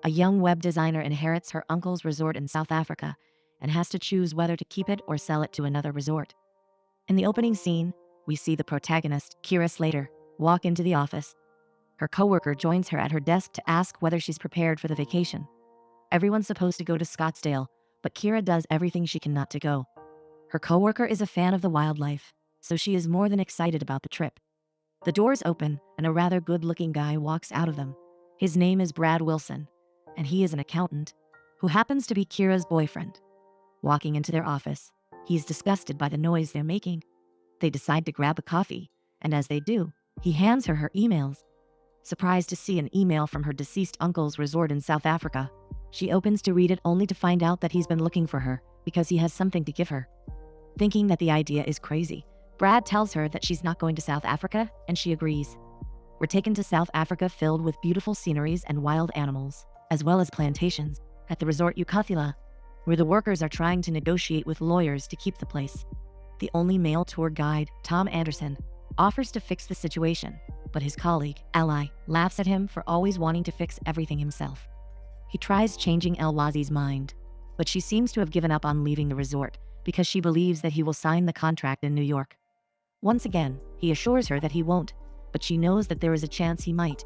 A young web designer inherits her uncle's resort in South Africa and has to choose whether to keep it or sell it to another resort. In the opening scene, we see the protagonist, Kira Slater, walk into the office. Her coworker joins her at her desk to ask whether she's prepared for the vacation. Everyone's supposed to go to Scottsdale, but Kira does everything she can not to go. Her coworker is a fan of the wildlife, so she is more than excited about the trip. The doors open and a rather good-looking guy walks out of them. His name is Brad Wilson, and he is an accountant who happens to be Kira's boyfriend. Walking into their office, he's disgusted by the noise they're making. They decide to grab a coffee, and as they do, he hands her emails. Surprised to see an email from her deceased uncle's resort in South Africa, she opens to read it only to find out that he's been looking for her because he has something to give her. Thinking that the idea is crazy, Brad tells her that she's not going to South Africa, and she agrees. We're taken to South Africa filled with beautiful sceneries and wild animals, as well as plantations, at the resort Ukathila, where the workers are trying to negotiate with lawyers to keep the place. The only male tour guide, Tom Anderson, offers to fix the situation, but his colleague, Ally, laughs at him for always wanting to fix everything himself. He tries changing Elwazi's mind, but she seems to have given up on leaving the resort because she believes that he will sign the contract in New York. Once again, he assures her that he won't, but she knows that there is a chance he might.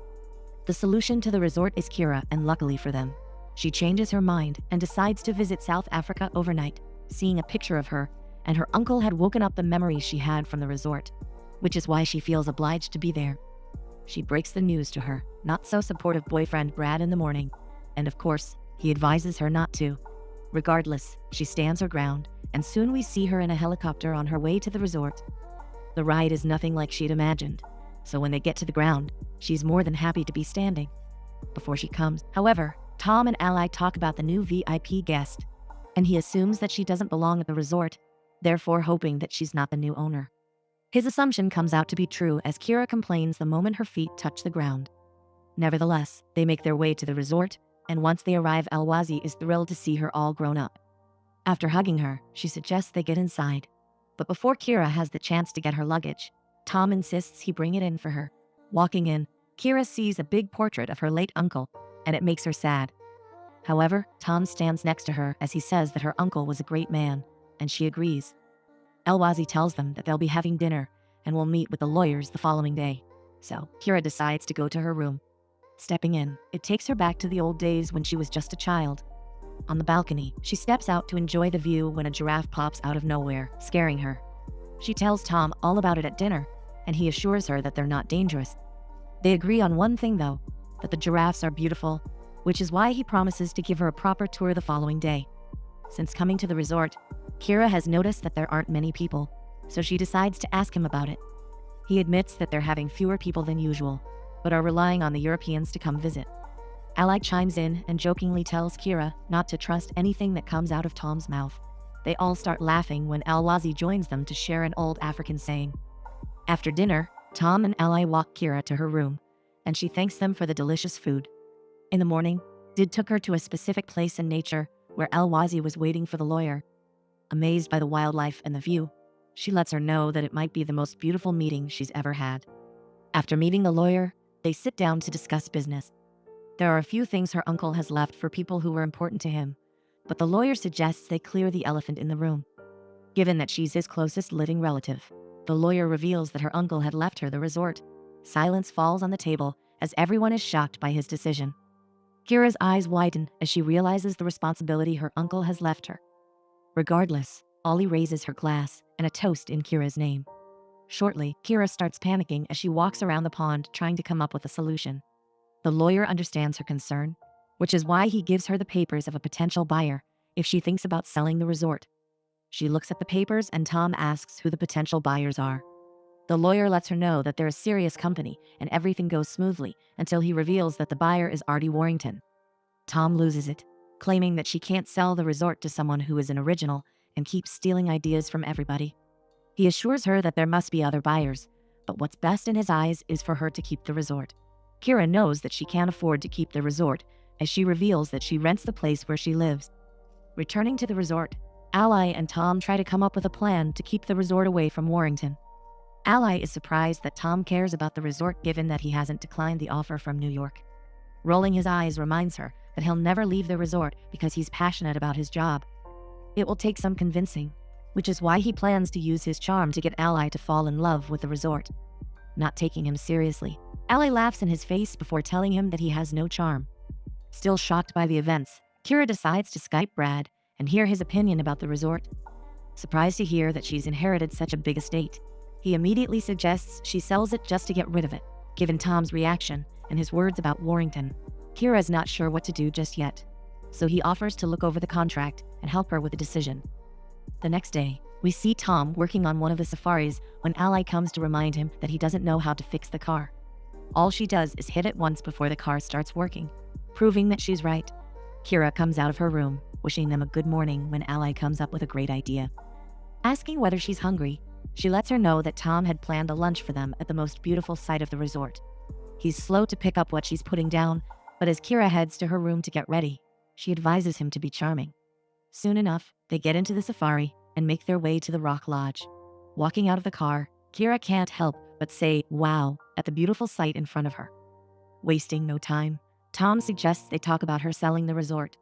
The solution to the resort is Kira, and luckily for them, she changes her mind and decides to visit South Africa overnight, seeing a picture of her, and her uncle had woken up the memories she had from the resort, which is why she feels obliged to be there. She breaks the news to her not-so-supportive boyfriend Brad in the morning, and of course, he advises her not to. Regardless, she stands her ground, and soon we see her in a helicopter on her way to the resort. The ride is nothing like she'd imagined, so when they get to the ground, she's more than happy to be standing. Before she comes, however, Tom and Ally talk about the new VIP guest, and he assumes that she doesn't belong at the resort, therefore hoping that she's not the new owner. His assumption comes out to be true as Kira complains the moment her feet touch the ground. Nevertheless, they make their way to the resort, and once they arrive, Elwazi is thrilled to see her all grown up. After hugging her, she suggests they get inside. But before Kira has the chance to get her luggage, Tom insists he bring it in for her. Walking in, Kira sees a big portrait of her late uncle, and it makes her sad. However, Tom stands next to her as he says that her uncle was a great man, and she agrees. Elwazi tells them that they'll be having dinner and will meet with the lawyers the following day. So, Kira decides to go to her room. Stepping in, it takes her back to the old days when she was just a child. On the balcony, she steps out to enjoy the view when a giraffe pops out of nowhere, scaring her. She tells Tom all about it at dinner, and he assures her that they're not dangerous. They agree on one thing though, that the giraffes are beautiful, which is why he promises to give her a proper tour the following day. Since coming to the resort, Kira has noticed that there aren't many people, so she decides to ask him about it. He admits that they're having fewer people than usual, but are relying on the Europeans to come visit. Ally chimes in and jokingly tells Kira not to trust anything that comes out of Tom's mouth. They all start laughing when Elwazi joins them to share an old African saying. After dinner, Tom and Ally walk Kira to her room, and she thanks them for the delicious food. In the morning, Did took her to a specific place in nature where Elwazi was waiting for the lawyer. Amazed by the wildlife and the view, she lets her know that it might be the most beautiful meeting she's ever had. After meeting the lawyer, they sit down to discuss business. There are a few things her uncle has left for people who were important to him, but the lawyer suggests they clear the elephant in the room. Given that she's his closest living relative, the lawyer reveals that her uncle had left her the resort. Silence falls on the table as everyone is shocked by his decision. Kira's eyes widen as she realizes the responsibility her uncle has left her. Regardless, Ollie raises her glass and a toast in Kira's name. Shortly, Kira starts panicking as she walks around the pond trying to come up with a solution. The lawyer understands her concern, which is why he gives her the papers of a potential buyer if she thinks about selling the resort. She looks at the papers and Tom asks who the potential buyers are. The lawyer lets her know that they're a serious company and everything goes smoothly until he reveals that the buyer is Artie Warrington. Tom loses it, claiming that she can't sell the resort to someone who is an original and keeps stealing ideas from everybody. He assures her that there must be other buyers, but what's best in his eyes is for her to keep the resort. Kira knows that she can't afford to keep the resort as she reveals that she rents the place where she lives. Returning to the resort, Ally and Tom try to come up with a plan to keep the resort away from Warrington. Ally is surprised that Tom cares about the resort given that he hasn't declined the offer from New York. Rolling his eyes reminds her that he'll never leave the resort because he's passionate about his job. It will take some convincing, which is why he plans to use his charm to get Ally to fall in love with the resort. Not taking him seriously, Ally laughs in his face before telling him that he has no charm. Still shocked by the events, Kira decides to Skype Brad and hear his opinion about the resort. Surprised to hear that she's inherited such a big estate, he immediately suggests she sells it just to get rid of it. Given Tom's reaction and his words about Warrington, Kira is not sure what to do just yet, so he offers to look over the contract and help her with the decision. The next day, we see Tom working on one of the safaris when Ally comes to remind him that he doesn't know how to fix the car. All she does is hit it once before the car starts working, proving that she's right. Kira comes out of her room, wishing them a good morning when Ally comes up with a great idea. Asking whether she's hungry, she lets her know that Tom had planned a lunch for them at the most beautiful site of the resort. He's slow to pick up what she's putting down, but as Kira heads to her room to get ready, she advises him to be charming. Soon enough, they get into the safari and make their way to the Rock Lodge. Walking out of the car, Kira can't help but say wow at the beautiful sight in front of her. Wasting no time, Tom suggests they talk about her selling the resort.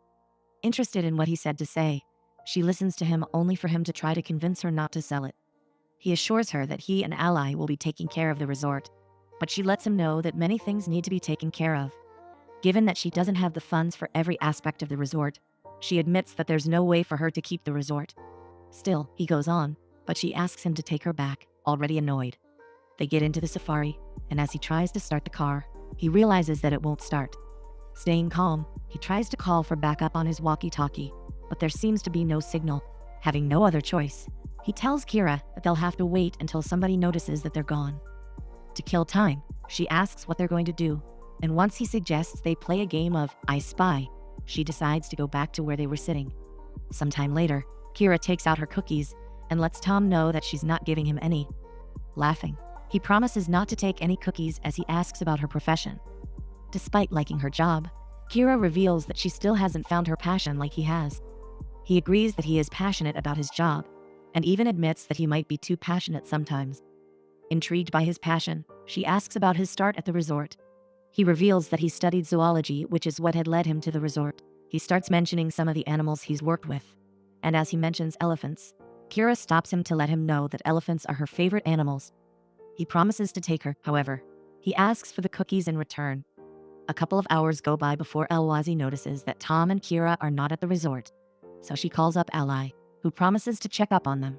Interested in what he said to say, she listens to him only for him to try to convince her not to sell it. He assures her that he and Ally will be taking care of the resort, but she lets him know that many things need to be taken care of. Given that she doesn't have the funds for every aspect of the resort, she admits that there's no way for her to keep the resort. Still, he goes on, but she asks him to take her back, already annoyed. They get into the safari, and as he tries to start the car, he realizes that it won't start. Staying calm, he tries to call for backup on his walkie-talkie, but there seems to be no signal. Having no other choice, he tells Kira that they'll have to wait until somebody notices that they're gone. To kill time, she asks what they're going to do, and once he suggests they play a game of I Spy, she decides to go back to where they were sitting. Sometime later, Kira takes out her cookies and lets Tom know that she's not giving him any. Laughing, he promises not to take any cookies as he asks about her profession. Despite liking her job, Kira reveals that she still hasn't found her passion like he has. He agrees that he is passionate about his job, and even admits that he might be too passionate sometimes. Intrigued by his passion, she asks about his start at the resort. He reveals that he studied zoology, which is what had led him to the resort. He starts mentioning some of the animals he's worked with, and as he mentions elephants, Kira stops him to let him know that elephants are her favorite animals. He promises to take her, however. He asks for the cookies in return. A couple of hours go by before Elwazi notices that Tom and Kira are not at the resort, so she calls up Ally, who promises to check up on them.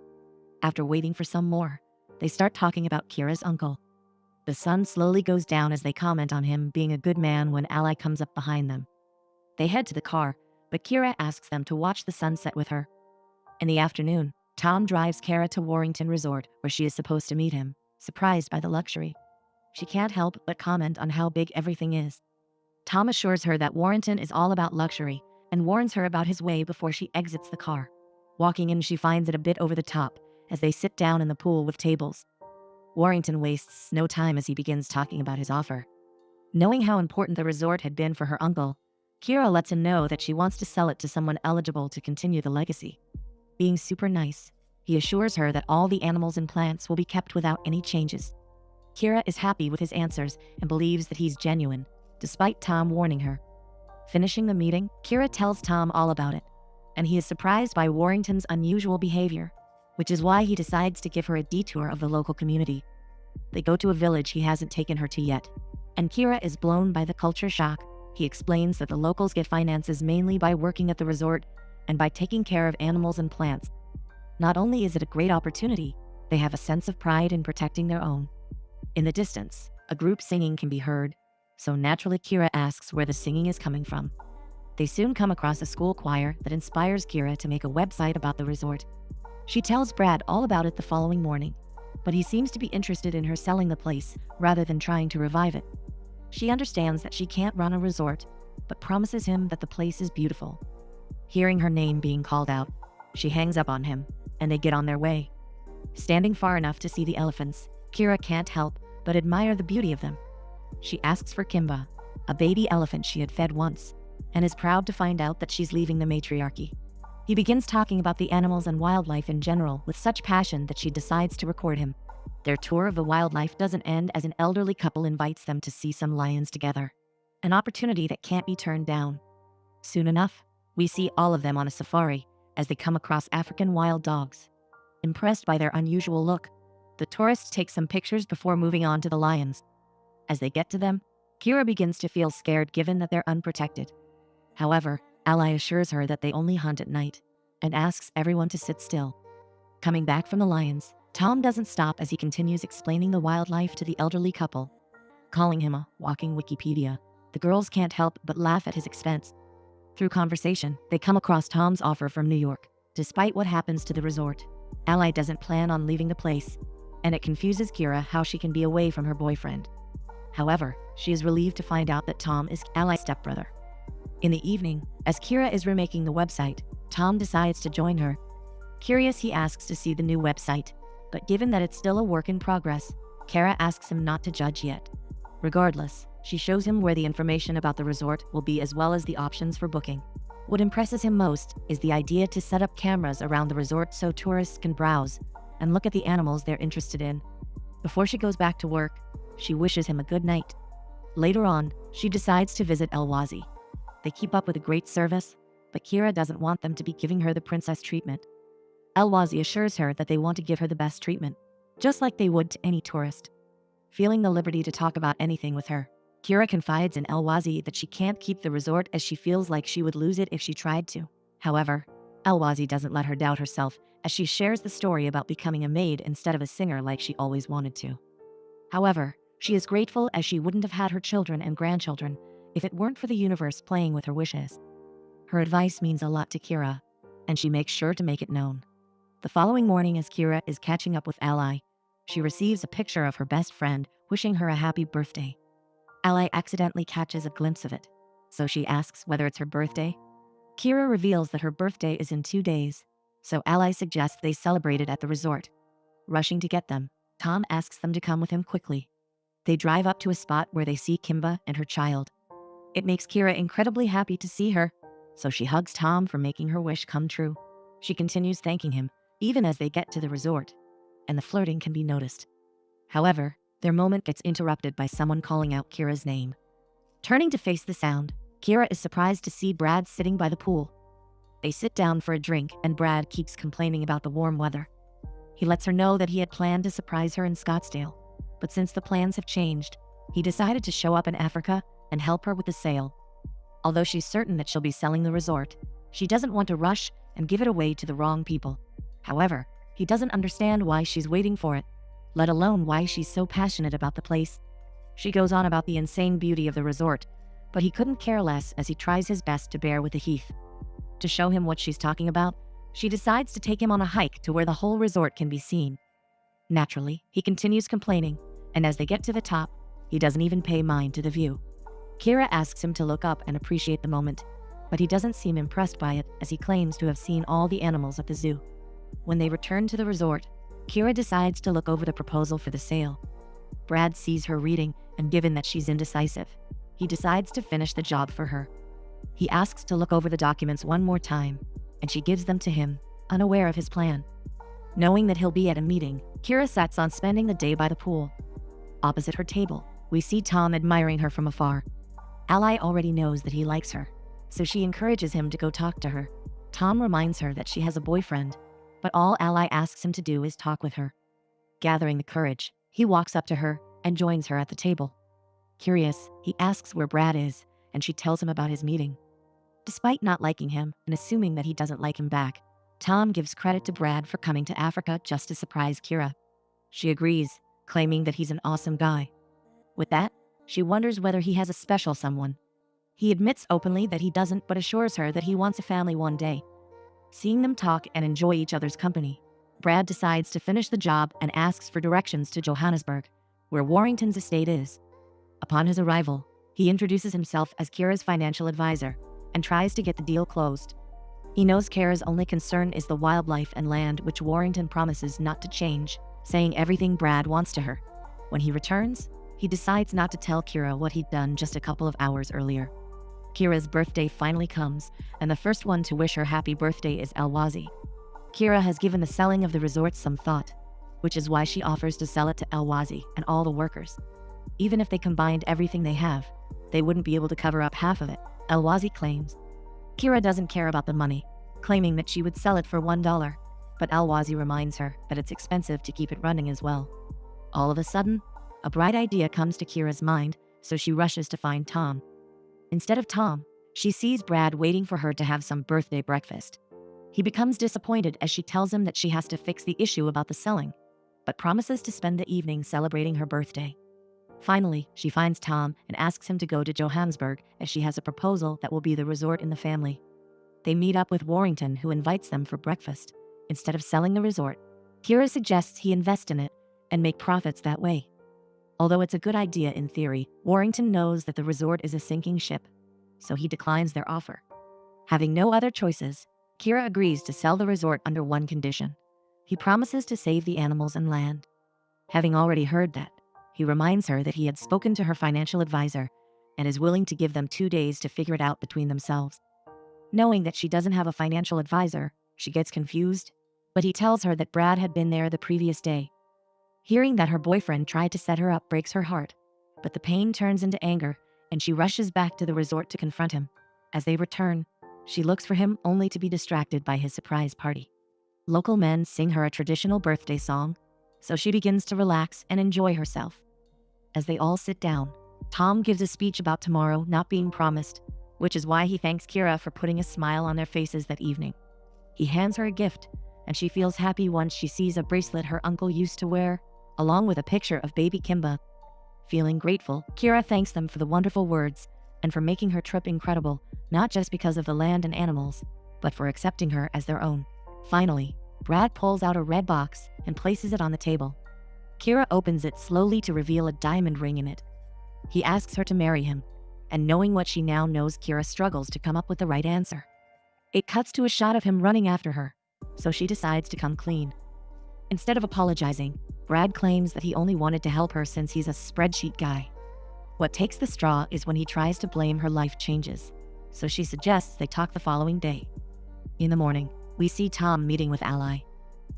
After waiting for some more, they start talking about Kira's uncle. The sun slowly goes down as they comment on him being a good man when Ally comes up behind them. They head to the car, but Kira asks them to watch the sunset with her. In the afternoon, Tom drives Kira to Warrington Resort, where she is supposed to meet him, surprised by the luxury. She can't help but comment on how big everything is. Tom assures her that Warrington is all about luxury and warns her about his way before she exits the car. Walking in, she finds it a bit over the top as they sit down in the pool with tables. Warrington wastes no time as he begins talking about his offer. Knowing how important the resort had been for her uncle, Kira lets him know that she wants to sell it to someone eligible to continue the legacy. Being super nice, he assures her that all the animals and plants will be kept without any changes. Kira is happy with his answers and believes that he's genuine, despite Tom warning her. Finishing the meeting, Kira tells Tom all about it, and he is surprised by Warrington's unusual behavior, which is why he decides to give her a detour of the local community. They go to a village he hasn't taken her to yet, and Kira is blown by the culture shock. He explains that the locals get finances mainly by working at the resort and by taking care of animals and plants. Not only is it a great opportunity, they have a sense of pride in protecting their own. In the distance, a group singing can be heard, so naturally Kira asks where the singing is coming from. They soon come across a school choir that inspires Kira to make a website about the resort. She tells Brad all about it the following morning, but he seems to be interested in her selling the place rather than trying to revive it. She understands that she can't run a resort, but promises him that the place is beautiful. Hearing her name being called out, she hangs up on him, and they get on their way. Standing far enough to see the elephants, Kira can't help but admire the beauty of them. She asks for Kimba, a baby elephant she had fed once, and is proud to find out that she's leaving the matriarchy. He begins talking about the animals and wildlife in general with such passion that she decides to record him. Their tour of the wildlife doesn't end as an elderly couple invites them to see some lions together, an opportunity that can't be turned down. Soon enough, we see all of them on a safari as they come across African wild dogs. Impressed by their unusual look, the tourists take some pictures before moving on to the lions. As they get to them, Kira begins to feel scared given that they're unprotected. However, Ally assures her that they only hunt at night and asks everyone to sit still. Coming back from the lions, Tom doesn't stop as he continues explaining the wildlife to the elderly couple. Calling him a walking Wikipedia, the girls can't help but laugh at his expense. Through conversation, they come across Tom's offer from New York. Despite what happens to the resort, Ally doesn't plan on leaving the place, and it confuses Kira how she can be away from her boyfriend. However, she is relieved to find out that Tom is Ally's stepbrother. In the evening, as Kira is remaking the website, Tom decides to join her. Curious, he asks to see the new website, but given that it's still a work in progress, Kara asks him not to judge yet. Regardless, she shows him where the information about the resort will be as well as the options for booking. What impresses him most is the idea to set up cameras around the resort so tourists can browse and look at the animals they're interested in. Before she goes back to work, she wishes him a good night. Later on, she decides to visit El-Wazi. They keep up with a great service, but Kira doesn't want them to be giving her the princess treatment. El-Wazi assures her that they want to give her the best treatment, just like they would to any tourist. Feeling the liberty to talk about anything with her, Kira confides in El-Wazi that she can't keep the resort as she feels like she would lose it if she tried to. However, El-Wazi doesn't let her doubt herself as she shares the story about becoming a maid instead of a singer like she always wanted to. However, she is grateful as she wouldn't have had her children and grandchildren if it weren't for the universe playing with her wishes. Her advice means a lot to Kira, and she makes sure to make it known. The following morning, as Kira is catching up with Ally, she receives a picture of her best friend wishing her a happy birthday. Ally accidentally catches a glimpse of it, so she asks whether it's her birthday. Kira reveals that her birthday is in 2 days, so Ally suggests they celebrate it at the resort. Rushing to get them, Tom asks them to come with him quickly. They drive up to a spot where they see Kimba and her child. It makes Kira incredibly happy to see her, so she hugs Tom for making her wish come true. She continues thanking him, even as they get to the resort, and the flirting can be noticed. However, their moment gets interrupted by someone calling out Kira's name. Turning to face the sound, Kira is surprised to see Brad sitting by the pool. They sit down for a drink, and Brad keeps complaining about the warm weather. He lets her know that he had planned to surprise her in Scottsdale, but since the plans have changed, he decided to show up in Africa and help her with the sale. Although she's certain that she'll be selling the resort, she doesn't want to rush and give it away to the wrong people. However, he doesn't understand why she's waiting for it, let alone why she's so passionate about the place. She goes on about the insane beauty of the resort, but he couldn't care less as he tries his best to bear with the Heath. To show him what she's talking about, she decides to take him on a hike to where the whole resort can be seen. Naturally, he continues complaining, and as they get to the top, he doesn't even pay mind to the view. Kira asks him to look up and appreciate the moment, but he doesn't seem impressed by it as he claims to have seen all the animals at the zoo. When they return to the resort, Kira decides to look over the proposal for the sale. Brad sees her reading, and given that she's indecisive, he decides to finish the job for her. He asks to look over the documents one more time, and she gives them to him, unaware of his plan. Knowing that he'll be at a meeting, Kira sets on spending the day by the pool. Opposite her table, we see Tom admiring her from afar. Ally already knows that he likes her, so she encourages him to go talk to her. Tom reminds her that she has a boyfriend, but all Ally asks him to do is talk with her. Gathering the courage, he walks up to her and joins her at the table. Curious, he asks where Brad is, and she tells him about his meeting. Despite not liking him and assuming that he doesn't like him back, Tom gives credit to Brad for coming to Africa just to surprise Kira. She agrees, claiming that he's an awesome guy. With that, she wonders whether he has a special someone. He admits openly that he doesn't, but assures her that he wants a family one day. Seeing them talk and enjoy each other's company, Brad decides to finish the job and asks for directions to Johannesburg, where Warrington's estate is. Upon his arrival, he introduces himself as Kira's financial advisor and tries to get the deal closed. He knows Kira's only concern is the wildlife and land, which Warrington promises not to change, saying everything Brad wants to her. When he returns, he decides not to tell Kira what he'd done just a couple of hours earlier. Kira's birthday finally comes, and the first one to wish her happy birthday is El-Wazi. Kira has given the selling of the resort some thought, which is why she offers to sell it to El-Wazi and all the workers. Even if they combined everything they have, they wouldn't be able to cover up half of it, El-Wazi claims. Kira doesn't care about the money, claiming that she would sell it for $1, but Alwazi reminds her that it's expensive to keep it running as well. All of a sudden, a bright idea comes to Kira's mind, so she rushes to find Tom. Instead of Tom, she sees Brad waiting for her to have some birthday breakfast. He becomes disappointed as she tells him that she has to fix the issue about the selling, but promises to spend the evening celebrating her birthday. Finally, she finds Tom and asks him to go to Johannesburg as she has a proposal that will be the resort in the family. They meet up with Warrington, who invites them for breakfast. Instead of selling the resort, Kira suggests he invest in it and make profits that way. Although it's a good idea in theory, Warrington knows that the resort is a sinking ship, so he declines their offer. Having no other choices, Kira agrees to sell the resort under one condition. He promises to save the animals and land. Having already heard that, he reminds her that he had spoken to her financial advisor and is willing to give them 2 days to figure it out between themselves. Knowing that she doesn't have a financial advisor, she gets confused, but he tells her that Brad had been there the previous day. Hearing that her boyfriend tried to set her up breaks her heart, but the pain turns into anger and she rushes back to the resort to confront him. As they return, she looks for him only to be distracted by his surprise party. Local men sing her a traditional birthday song, so she begins to relax and enjoy herself. As they all sit down, Tom gives a speech about tomorrow not being promised, which is why he thanks Kira for putting a smile on their faces that evening. He hands her a gift, and she feels happy once she sees a bracelet her uncle used to wear, along with a picture of baby Kimba. Feeling grateful, Kira thanks them for the wonderful words and for making her trip incredible, not just because of the land and animals, but for accepting her as their own. Finally, Brad pulls out a red box and places it on the table. Kira opens it slowly to reveal a diamond ring in it. He asks her to marry him, and knowing what she now knows, Kira struggles to come up with the right answer. It cuts to a shot of him running after her, so she decides to come clean. Instead of apologizing, Brad claims that he only wanted to help her since he's a spreadsheet guy. What takes the straw is when he tries to blame her life changes, so she suggests they talk the following day. In the morning, we see Tom meeting with Ally.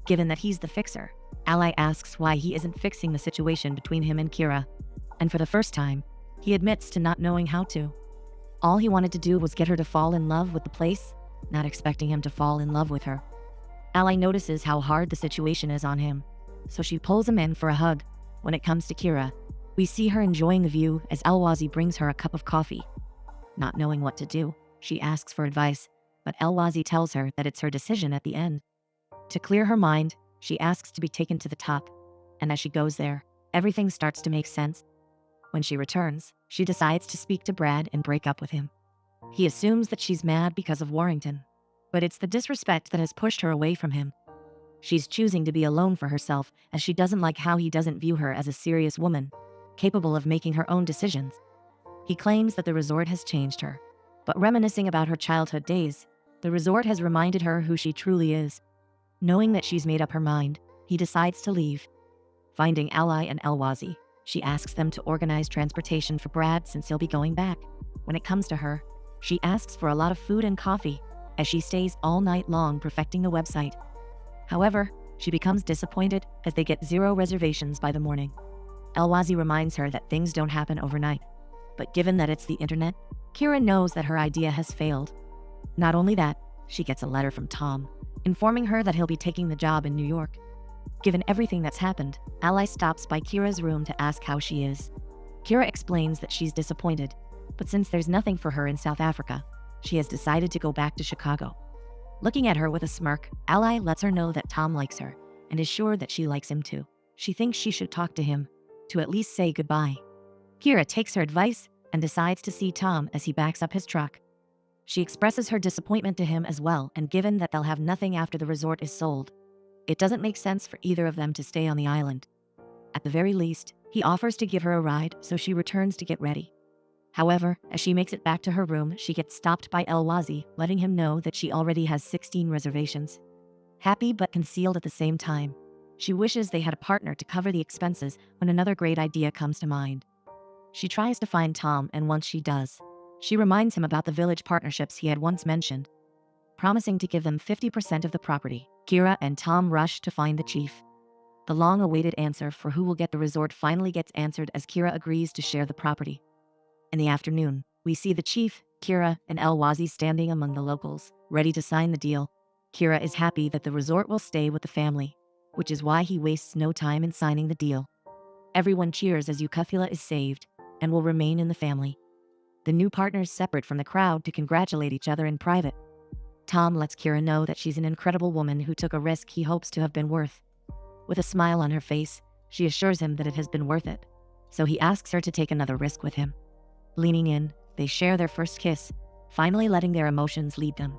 Given that he's the fixer, Ally asks why he isn't fixing the situation between him and Kira, and for the first time, he admits to not knowing how to. All he wanted to do was get her to fall in love with the place, not expecting him to fall in love with her. Ally notices how hard the situation is on him, so she pulls him in for a hug. When it comes to Kira, we see her enjoying the view as Alwazi brings her a cup of coffee. Not knowing what to do, she asks for advice, but Alwazi tells her that it's her decision at the end. To clear her mind, she asks to be taken to the top, and as she goes there, everything starts to make sense. When she returns, she decides to speak to Brad and break up with him. He assumes that she's mad because of Warrington, but it's the disrespect that has pushed her away from him. She's choosing to be alone for herself as she doesn't like how he doesn't view her as a serious woman, capable of making her own decisions. He claims that the resort has changed her, but reminiscing about her childhood days, the resort has reminded her who she truly is. Knowing that she's made up her mind, he decides to leave. Finding Ally and Alwazi, she asks them to organize transportation for Brad since he'll be going back. When it comes to her, she asks for a lot of food and coffee as she stays all night long perfecting the website. However, she becomes disappointed as they get 0 reservations by the morning. Alwazi reminds her that things don't happen overnight, but given that it's the internet, Kira knows that her idea has failed. Not only that, she gets a letter from Tom, informing her that he'll be taking the job in New York. Given everything that's happened, Ally stops by Kira's room to ask how she is. Kira explains that she's disappointed, but since there's nothing for her in South Africa, she has decided to go back to Chicago. Looking at her with a smirk, Ally lets her know that Tom likes her and is sure that she likes him too. She thinks she should talk to him, to at least say goodbye. Kira takes her advice and decides to see Tom as he backs up his truck. She expresses her disappointment to him as well, and given that they'll have nothing after the resort is sold, it doesn't make sense for either of them to stay on the island. At the very least, he offers to give her a ride, so she returns to get ready. However, as she makes it back to her room, she gets stopped by Alwazi, letting him know that she already has 16 reservations. Happy but concealed at the same time, she wishes they had a partner to cover the expenses when another great idea comes to mind. She tries to find Tom, and once she does, she reminds him about the village partnerships he had once mentioned. Promising to give them 50% of the property, Kira and Tom rush to find the chief. The long-awaited answer for who will get the resort finally gets answered as Kira agrees to share the property. In the afternoon, we see the chief, Kira and El Wazi standing among the locals, ready to sign the deal. Kira is happy that the resort will stay with the family, which is why he wastes no time in signing the deal. Everyone cheers as Yukafila is saved and will remain in the family. The new partners separate from the crowd to congratulate each other in private. Tom lets Kira know that she's an incredible woman who took a risk he hopes to have been worth. With a smile on her face, she assures him that it has been worth it. So he asks her to take another risk with him. Leaning in, they share their first kiss, finally letting their emotions lead them.